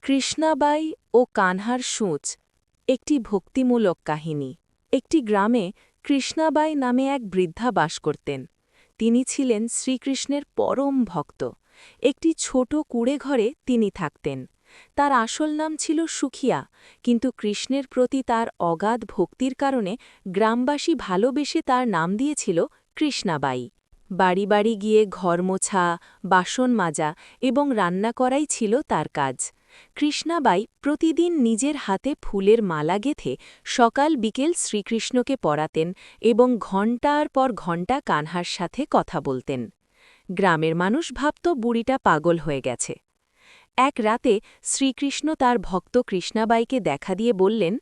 কৃষ্ণাবাই ও কানহার সূঁচ একটি ভক্তিমূলক কাহিনী। একটি গ্রামে কৃষ্ণাবাই নামে এক বৃদ্ধা বাস করতেন। তিনি ছিলেন শ্রীকৃষ্ণের পরম ভক্ত। একটি ছোট কুঁড়ে ঘরে তিনি থাকতেন। তার আসল নাম ছিল সুখিয়া, কিন্তু কৃষ্ণের প্রতি তার অগাধ ভক্তির কারণে গ্রামবাসী ভালোবেসে তার নাম দিয়েছিল কৃষ্ণাবাই। বাড়ি বাড়ি গিয়ে ঘর মোছা, বাসন মাজা এবং রান্না করাই ছিল তার কাজ। কৃষ্ণাবাই প্রতিদিন নিজের হাতে ফুলের মালা গেঁথে সকাল বিকেল শ্রীকৃষ্ণকে পরাতেন এবং ঘণ্টার পর ঘণ্টা কানহার সাথে কথা বলতেন। গ্রামের মানুষ ভাবত বুড়িটা পাগল হয়ে গেছে। এক রাতে শ্রীকৃষ্ণ তার ভক্ত কৃষ্ণাবাইকে দেখা দিয়ে বললেন,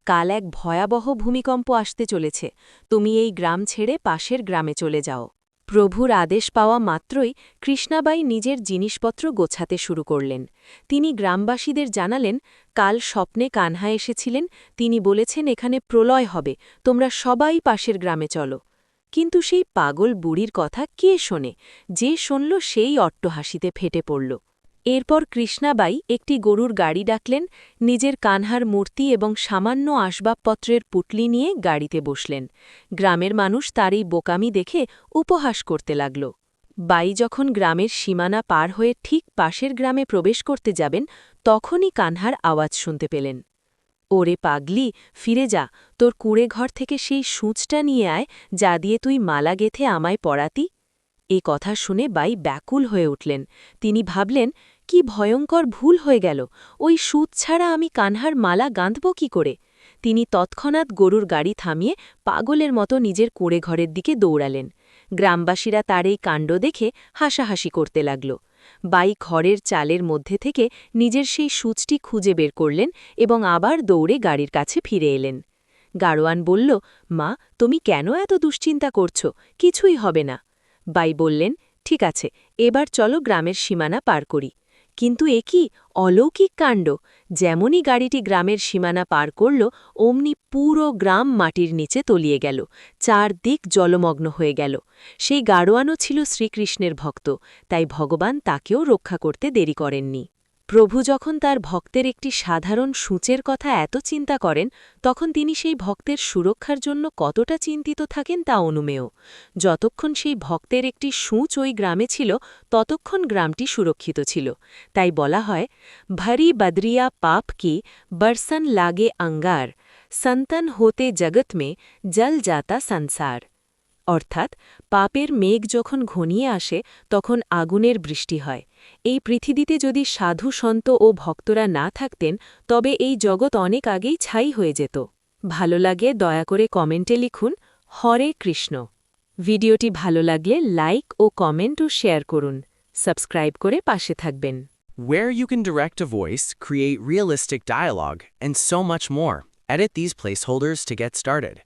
কাল এক ভয়াবহ ভূমিকম্প আসতে চলেছে, তুমি এই গ্রাম ছেড়ে পাশের গ্রামে চলে যাও। প্রভুর আদেশ পাওয়া মাত্রই কৃষ্ণাবাই নিজের জিনিসপত্র গোছাতে শুরু করলেন। তিনি গ্রামবাসীদের জানালেন, কাল স্বপ্নে কানহা এসেছিলেন, তিনি বলেছেন এখানে প্রলয় হবে, তোমরা সবাই পাশের গ্রামে চলো। কিন্তু সেই পাগল বুড়ির কথা কে শোনে? যে শুনল সেই অট্টহাসিতে ফেটে পড়ল। এরপর কৃষ্ণাবাই একটি গরুর গাড়ি ডাকলেন, নিজের কানহার মূর্তি এবং সামান্য আসবাবপত্রের পুটলি নিয়ে গাড়িতে বসলেন। গ্রামের মানুষ তার এই বোকামি দেখে উপহাস করতে লাগল। বাই যখন গ্রামের সীমানা পার হয়ে ঠিক পাশের গ্রামে প্রবেশ করতে যাবেন, তখনই কানহার আওয়াজ শুনতে পেলেন। ওরে পাগলি, ফিরে যা, তোর কুঁড়ে ঘর থেকে সেই সূঁচটা নিয়ে আয়, যা দিয়ে তুই মালা গেথে আমায় পড়াতি। এ কথা শুনে বাই ব্যাকুল হয়ে উঠলেন। তিনি ভাবলেন, কি ভয়ঙ্কর ভুল হয়ে গেল, ওই সুদ ছাড়া আমি কানহার মালা গাঁথব কি করে? তিনি তৎক্ষণাৎ গরুর গাড়ি থামিয়ে পাগলের মতো নিজের কুঁড়ে ঘরের দিকে দৌড়ালেন। গ্রামবাসীরা তার এই কাণ্ড দেখে হাসাহাসি করতে লাগল। বাই ঘরের চালের মধ্যে থেকে নিজের সেই সূচটি খুঁজে বের করলেন এবং আবার দৌড়ে গাড়ির কাছে ফিরে এলেন। গাড়োয়ান বলল, মা, তুমি কেন এত দুশ্চিন্তা করছো? কিছুই হবে না। বাই বললেন, ঠিক আছে, এবার চলো গ্রামের সীমানা পার করি। কিন্তু এ কি অলৌকিক কাণ্ড! যেমনই গাড়িটি গ্রামের সীমানা পার করল, অমনি পুরো গ্রাম মাটির নিচে তলিয়ে গেল, চারদিক জলমগ্ন হয়ে গেল। সেই গাড়োয়ানও ছিল শ্রীকৃষ্ণের ভক্ত, তাই ভগবান তাকেও রক্ষা করতে দেরি করেননি। প্রভু যখন তার ভক্তের একটি সাধারণ সূঁচের কথা এত চিন্তা করেন, তখন তিনি সেই ভক্তের সুরক্ষার জন্য কতটা চিন্তিত থাকেন তা অনুমেয়। যতক্ষণ সেই ভক্তের একটি সূঁচ ওই গ্রামে ছিল, ততক্ষণ গ্রামটি সুরক্ষিত ছিল। তাই বলা হয়, ভরি বদরিয়া পাপ কি বরসন লাগে অঙ্গার, সন্তন হতে জগৎ মে জল যাতা সংসার। অর্থাৎ পাপের মেঘ যখন ঘনিয়ে আসে, তখন আগুনের বৃষ্টি হয়। এই পৃথিবীতে যদি সাধু সন্ত ও ভক্তরা না থাকতেন, তবে এই জগৎ অনেক আগেই ছাই হয়ে যেত। ভালো লাগে দয়া করে কমেন্টে লিখুন, হরে কৃষ্ণ। ভিডিওটি ভালো লাগলে লাইক ও কমেন্ট ও শেয়ার করুন। সাবস্ক্রাইব করে পাশে থাকবেন। Where you can direct a voice, create realistic dialogue, and so much more. Edit these placeholders to get started.